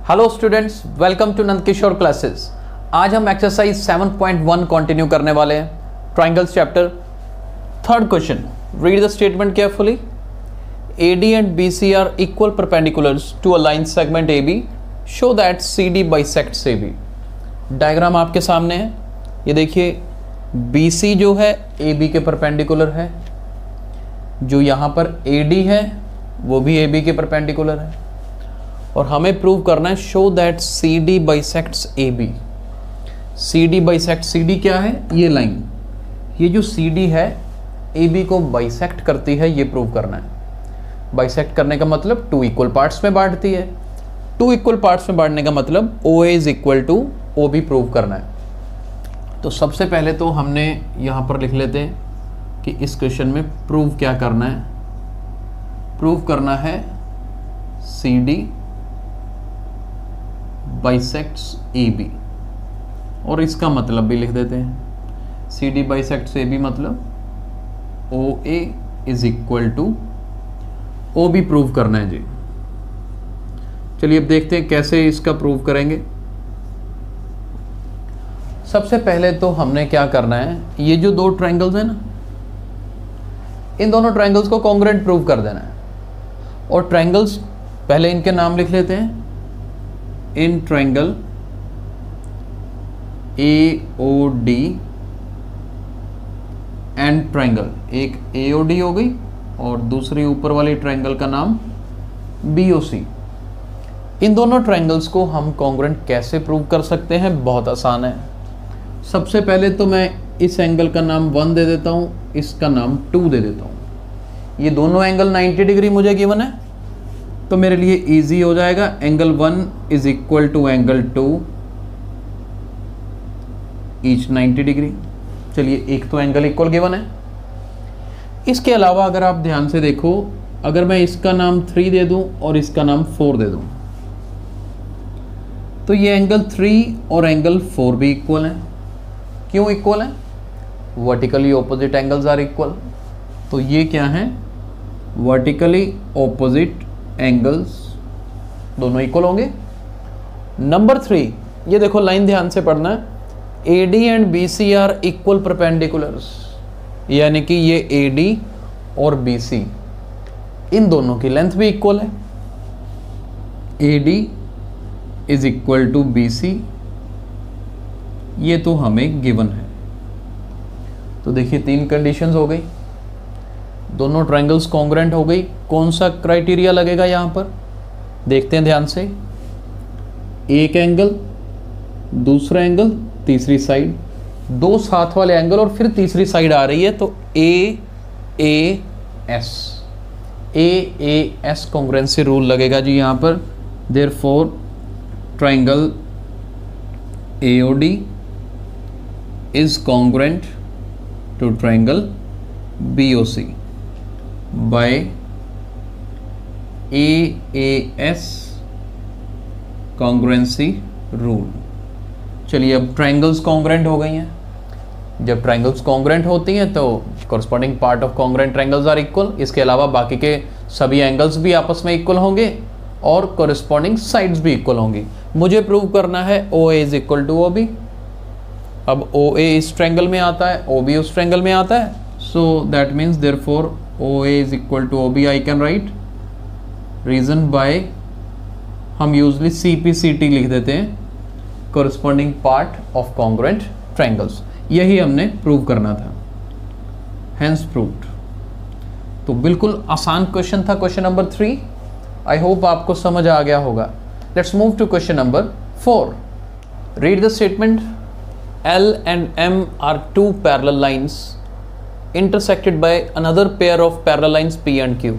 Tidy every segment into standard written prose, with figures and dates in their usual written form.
Hello students, welcome to Nandkishore classes. आज हम exercise 7.1 continue करने वाले हैं, triangles chapter. Third question, read the statement carefully. AD and BC are equal perpendiculars to a line segment AB. Show that CD bisects AB. Diagram आपके सामने है, ये देखिए BC जो है AB के परपेंडिकुलर है, जो यहाँ पर AD है वो भी AB के परपेंडिकुलर है, और हमें प्रूव करना है show that CD bisects AB। CD bisect, CD क्या है? ये लाइन, ये जो CD है AB को बाइसेक्ट करती है, ये प्रूव करना है। बाइसेक्ट करने का मतलब टू इक्वल पार्ट्स में बांटती है। टू इक्वल पार्ट्स में बांटने का मतलब OA is equal to OB prove करना है। तो सबसे पहले तो हमने यहाँ पर लिख लेते हैं कि इस क्वेश्चन में प्रूव क्या करना है। प्रूव करना है CD बाइसेक्ट्स AB, और इसका मतलब भी लिख देते हैं। CD बाइसेक्ट्स AB मतलब OA is equal to OB prove करना है जी। चलिए अब देखते हैं कैसे इसका प्रूव करेंगे। सबसे पहले तो हमने क्या करना है, ये जो दो ट्रायंगल्स हैं ना, इन दोनों ट्रायंगल्स को कॉन्ग्रुएंट प्रूव कर देना है। और ट्रायंगल्स पहले इनके नाम लिख लेते हैं। In triangle AOD and triangle, एक AOD हो गई और दूसरी ऊपर वाली ट्रायंगल का नाम BOC। इन दोनों ट्रायंगल्स को हम कॉन्ग्रुएंट कैसे प्रूव कर सकते हैं? बहुत आसान है। सबसे पहले तो मैं इस एंगल का नाम 1 दे देता हूँ, इसका नाम 2 दे देता हूँ। ये दोनों एंगल 90 डिग्री मुझे गिवन है, तो मेरे लिए इजी हो जाएगा। Angle 1 is equal to angle 2, each 90 degree. चलिए एक तो एंगल इक्वल गिवन है। इसके अलावा अगर आप ध्यान से देखो, अगर मैं इसका नाम 3 दे दूं और इसका नाम 4 दे दूं, तो ये एंगल 3 और एंगल 4 भी इक्वल हैं। क्यों इक्वल हैं? Vertically opposite angles are equal. तो ये क्या हैं? वर्टिकली ऑपोजिट एंगल्स, दोनों इक्वल होंगे। नंबर 3, ये देखो लाइन ध्यान से पढ़ना है। AD and BC are equal perpendiculars, यानी कि ये AD और BC इन दोनों की लेंथ भी इक्वल है। AD is equal to BC, ये तो हमें गिवन है। तो देखिए 3 कंडीशंस हो गई, दोनों ट्रायंगल्स कॉन्ग्रुएंट हो गई। कौन सा क्राइटेरिया लगेगा यहाँ पर? देखते हैं ध्यान से। एक एंगल, दूसरा एंगल, तीसरी साइड, दो साथ वाले एंगल और फिर तीसरी साइड आ रही है, तो AAS कॉन्ग्रुएंसी रूल लगेगा जी यहाँ पर। Therefore triangle AOD is congruent to triangle BOC by AAS congruency rule. चलिए अब ट्रायंगल्स कॉन्ग्रुएंट हो गई हैं। जब ट्रायंगल्स कॉन्ग्रुएंट होती हैं तो corresponding part of congruent triangles are equal. इसके अलावा बाकी के सभी एंगल्स भी आपस में इक्वल होंगे और कॉरस्पॉन्डिंग साइड्स भी इक्वल होंगी। मुझे प्रूव करना है OA is equal to OB। अब OA इस ट्रायंगल में आता है, OB उस ट्रायंगल में आता है, so that means therefore OA is equal to OB। I can write reason by, हम यूजली CPCT लिख देते हैं, corresponding part of congruent triangles. यही हमने प्रूव करना था, हेंस प्रूव्ड। तो बिल्कुल आसान क्वेश्चन था क्वेश्चन नंबर 3। आई होप आपको समझ आ गया होगा। Let's move to question number 4। Read the statement. L and M are two parallel lines intersected by another pair of parallel lines P and Q।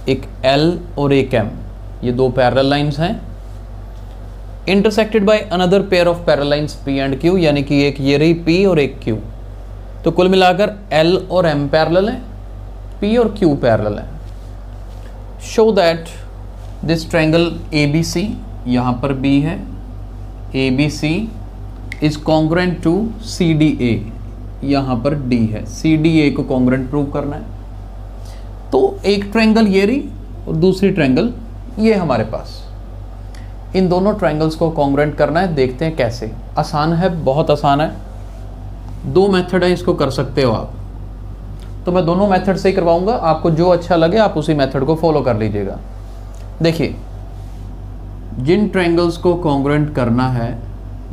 एक L और एक M, ये दो पैरेलल लाइंस हैं, intersected by another pair of parallel lines P and Q, यानी कि एक ये रही P और एक Q। तो कुल मिलाकर L और M पैरेलल है, P और Q पैरेलल है। Show that this triangle ABC, यहाँ पर B है, ABC is congruent to CDA, यहाँ पर D है, CDA को कॉन्ग्रुएंट प्रूव करना है। तो एक ट्रायंगल ये रही और दूसरी ट्रायंगल ये हमारे पास। इन दोनों ट्रायंगल्स को कॉन्ग्रुएंट करना है। देखते हैं कैसे। आसान है, बहुत आसान है। दो मेथड है, इसको कर सकते हो आप। तो मैं दोनों मेथड से ही करवाऊंगा, आपको जो अच्छा लगे आप उसी मेथड को फॉलो कर लीजिएगा। देखिए, जिन ट्रायंगल्स को कॉन्ग्रुएंट करना है,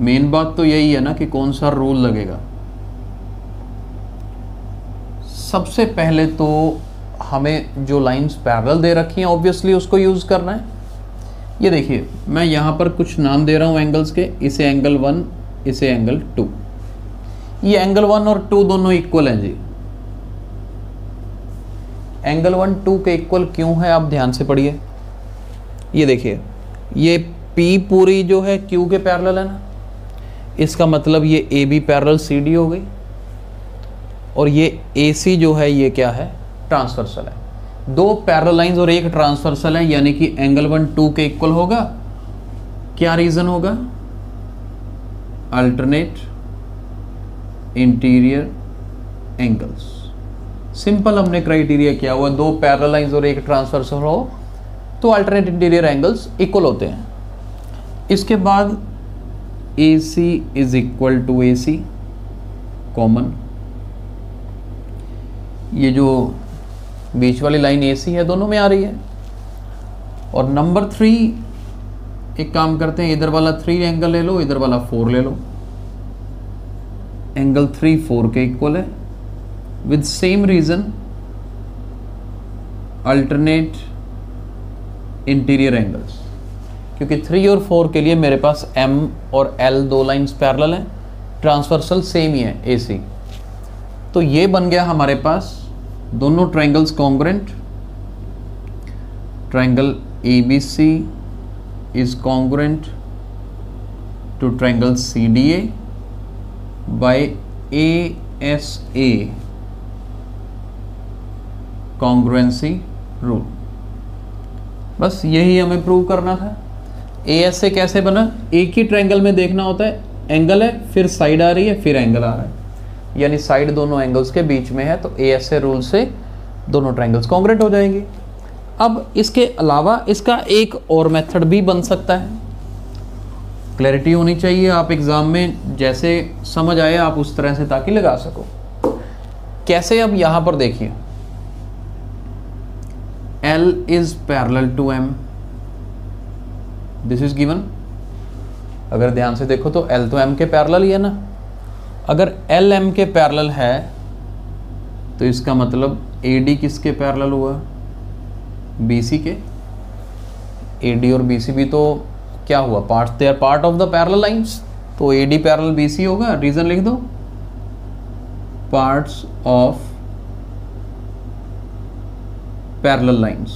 मेन बात तो यही है ना कि कौन सा रूल लगेगा। सबसे पहले तो हमें जो लाइंस पैरेलल दे रखी हैं ऑब्वियसली उसको यूज़ करना है। ये देखिए, मैं यहाँ पर कुछ नाम दे रहा हूँ एंगल्स के। इसे एंगल 1, इसे एंगल 2। ये एंगल 1 और 2 दोनों इक्वल हैं जी। एंगल 1 2 के इक्वल क्यों है, आप ध्यान से पढ़िए। ये देखिए, ये P पूरी जो है Q के पैरेलल है ना, इसका मतलब ये AB पैरेलल CD हो गई, और ये AC जो है ये क्या है, ट्रांसवर्सल है। दो पैरेलल लाइंस और एक ट्रांसवर्सल है, यानी कि एंगल 1 2 के इक्वल होगा। क्या रीजन होगा? Alternate interior angles. सिंपल हमने क्राइटेरिया किया हुआ, दो पैरेलल लाइंस और एक ट्रांसवर्सल हो तो अल्टरनेट इंटीरियर एंगल्स इक्वल होते हैं। इसके बाद AC is equal to AC common. ये जो बीच वाली लाइन AC है दोनों में आ रही है। और नंबर 3, एक काम करते हैं, इधर वाला 3 एंगल ले लो, इधर वाला 4 ले लो। एंगल 3 4 के इक्वल है। With same reason alternate interior angles, क्योंकि 3 और 4 के लिए मेरे पास M और L दो लाइंस पैरेलल हैं, ट्रांसवर्सल सेम ही है AC। तो ये बन गया हमारे पास दोनों triangles congruent. Triangle ABC is congruent to triangle CDA by ASA congruency rule. बस यही हमें प्रूव करना था। ASA कैसे बना? एक ही ट्रायंगल में देखना होता है, एंगल है, फिर साइड आ रही है, फिर एंगल आ रहा है, यानी साइड दोनों एंगल्स के बीच में है, तो ASA रूल से दोनों ट्रायंगल्स कॉन्ग्रुएंट हो जाएंगे। अब इसके अलावा इसका एक और मेथड भी बन सकता है। क्लैरिटी होनी चाहिए, आप एग्जाम में जैसे समझ आए आप उस तरह से ताकि लगा सको। कैसे? अब यहां पर देखिए, L is parallel to M, this is given। अगर ध्यान से देखो तो L तो M के पैरेलल ही है ना। अगर L M के पैरेलल है तो इसका मतलब AD किसके पैरेलल हुआ? BC के। AD और BC भी तो क्या हुआ? Parts, they are part of the parallel lines, तो AD पैरेलल BC होगा। रीजन लिख दो, पार्ट्स ऑफ पैरेलल लाइंस।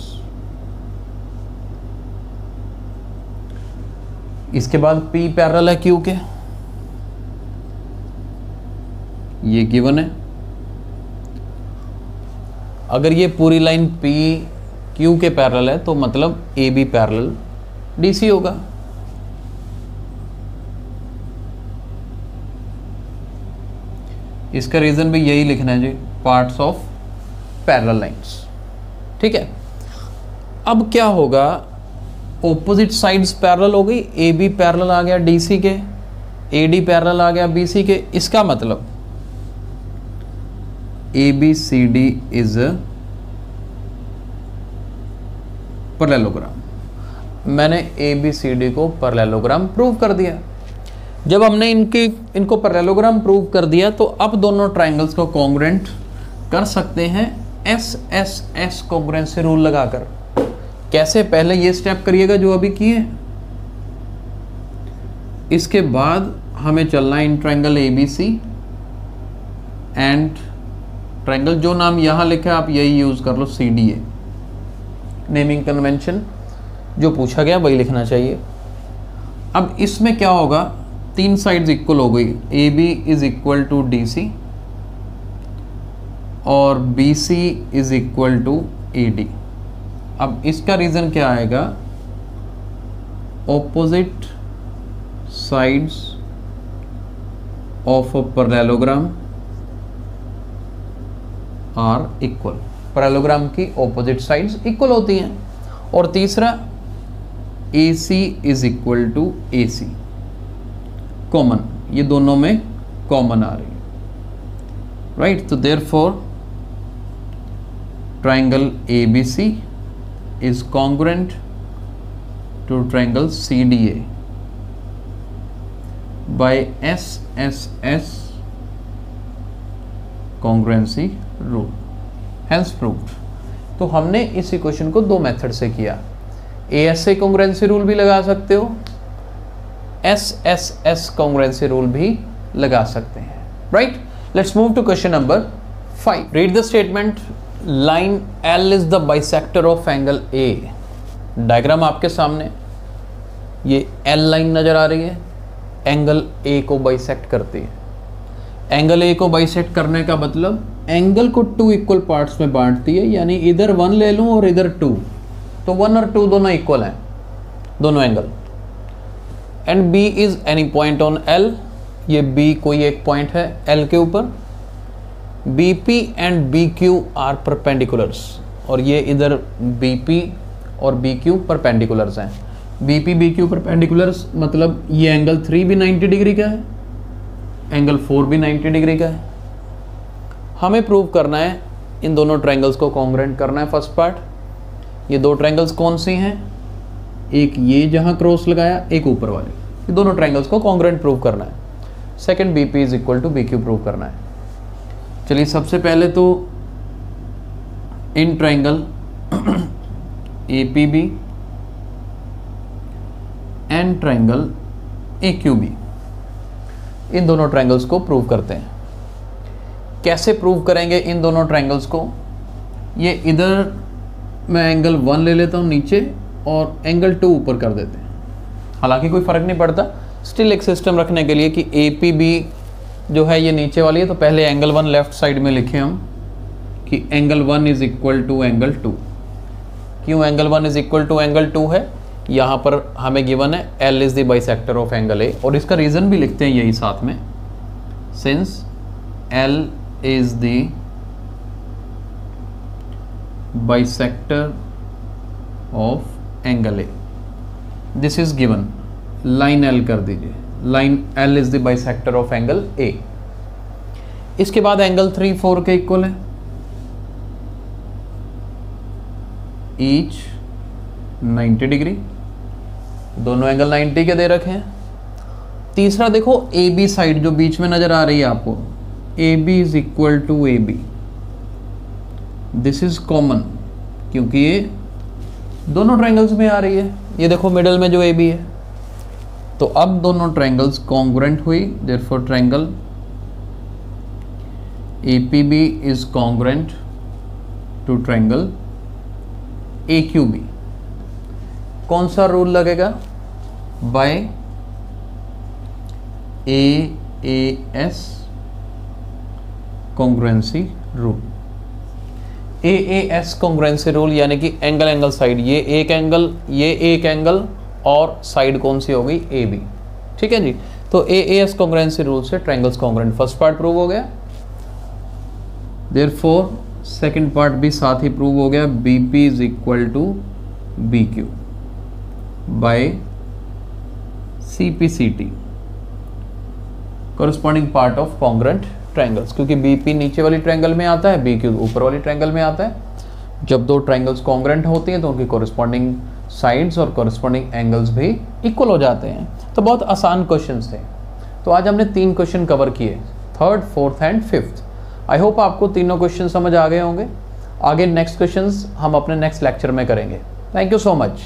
इसके बाद P पैरेलल है Q के, ये गिवन है। अगर ये पूरी लाइन P Q के पैरेलल है तो मतलब AB पैरेलल DC होगा। इसका रीजन भी यही लिखना है जी, पार्ट्स ऑफ पैरेलल लाइंस। ठीक है। अब क्या होगा? ऑपोजिट साइड्स पैरेलल हो गई, AB पैरेलल आ गया DC के, AD पैरेलल आ गया BC के। इसका मतलब ABCD इज पैरेललोग्राम। मैंने ABCD को पैरेललोग्राम प्रूव कर दिया। जब हमने इनको पैरेललोग्राम प्रूव कर दिया तो अब दोनों ट्रायंगल्स को कॉन्ग्रुएंट कर सकते हैं SSS कॉन्ग्रुएंसी रूल लगाकर। कैसे? पहले ये स्टेप करिएगा जो अभी किए, इसके बाद हमें चलना है in triangle ABC and triangle, जो नाम यहां लिखा है आप यही यूज कर लो, CDA। नेमिंग कन्वेंशन जो पूछा गया वही लिखना चाहिए। अब इसमें क्या होगा? तीन साइड्स इक्वल हो गई, AB is equal to DC और BC is equal to AD। अब इसका रीजन क्या आएगा? Opposite sides of a parallelogram are equal. Parallelogram की ऑपोजिट साइड्स इक्वल होती हैं। और तीसरा, AC is equal to AC, common, ये दोनों में कॉमन आ रही है, राइट। तो therefore triangle ABC is congruent to triangle CDA by SSS congruency rule, hence proved. तो हमने इस इक्वेशन को दो मेथड से किया, ASA कॉन्ग्रुएंसी रूल भी लगा सकते हो, SSS कॉन्ग्रुएंसी रूल भी लगा सकते हैं, right. Let's move to question number 5। Read the statement, line L is the bisector of angle A। Diagram आपके सामने, ये L लाइन नजर आ रही है, एंगल A को बाइसेक्ट करती है। एंगल A को बाइसेक्ट करने का मतलब एंगल को 2 इक्वल पार्ट्स में बांटती है, यानी इधर 1 ले लूं और इधर 2, तो 1 और 2 दोनों इक्वल हैं, दोनों angle. And B is any point on L, ये B कोई एक पॉइंट है L के ऊपर। BP and BQ are perpendiculars, और ये इधर BP और BQ परपेंडिकुलर्स हैं। BP BQ परपेंडिकुलर्स मतलब ये एंगल 3 भी 90 डिग्री का है, एंगल 4 भी 90 डिग्री का है। हमें प्रूव करना है इन दोनों ट्रायंगल्स को कॉन्ग्रुएंट करना है। फर्स्ट पार्ट, ये दो ट्रायंगल्स कौन सी हैं, एक ये जहां क्रॉस लगाया, एक ऊपर वाले, ये दोनों ट्रायंगल्स को कॉन्ग्रुएंट प्रूव करना है। Second, BP is equal to BQ prove करना है। चलिए सबसे पहले तो इन triangle APB and triangle AQB, इन दोनों ट्रायंगल्स को प्रूव करते हैं। कैसे प्रूव करेंगे इन दोनों ट्रायंगल्स को, ये इधर मैं एंगल 1 ले लेता हूँ नीचे और एंगल 2 ऊपर कर देते हैं, हालांकि कोई फ़र्क नहीं पड़ता, स्टिल एक सिस्टम रखने के लिए कि APB जो है ये नीचे वाली है, तो पहले एंगल 1 लेफ्ट साइड में लिखे हम कि angle 1 is equal to angle 2। क्यों angle 1 is equal to angle 2 है, यहाँ पर हमें गिवन है L is the bisector of angle A, और इसका रीज़न भी लिखते हैं यही साथ में, since L is the bisector of angle A, this is given. Line L कर दीजिए, line L is the bisector of angle A। इसके बाद एंगल 3 4 के इक्वल है, ईच 90 डिग्री, दोनों एंगल 90 के दे रखे हैं। तीसरा देखो AB साइड जो बीच में नजर आ रही है आपको, AB is equal to AB, this is common क्योंकि ये दोनों ट्रायंगल्स में आ रही है। ये देखो मिडल में जो AB है, तो अब दोनों ट्रायंगल्स कॉन्ग्रुएंट हुई, therefore triangle APB is congruent to triangle AQB। कौन सा रूल लगेगा, by AAS congruency rule. AAS congruency rule यानी कि एंगल एंगल साइड, ये एक एंगल, ये एक एंगल, और साइड कौन सी हो गई, AB, ठीक है जी। तो AAS कॉन्ग्रुएंसी रूल से triangles congruent first part prove हो गया, देयरफॉर सेकंड पार्ट भी साथ ही प्रूव हो गया, BP is equal to BQ by CPCT corresponding part of congruent triangles, क्योंकि BP नीचे वाली ट्रायंगल में आता है, BQ ऊपर वाली ट्रायंगल में आता है। जब दो ट्रायंगल्स कॉन्ग्रुएंट होती हैं तो उनकी कॉरस्पॉन्डिंग साइड्स और कॉरस्पॉन्डिंग एंगल्स भी इक्वल हो जाते हैं। तो बहुत आसान क्वेश्चंस थे। तो आज हमने 3 क्वेश्चन कवर किए, 3rd, 4th and 5th। I hope आपको तीनों क्वेश्चन समझ आ गए होंगे। आगे नेक्स्ट क्वेश्चंस हम अपने नेक्स्ट लेक्चर में करेंगे। Thank you so much.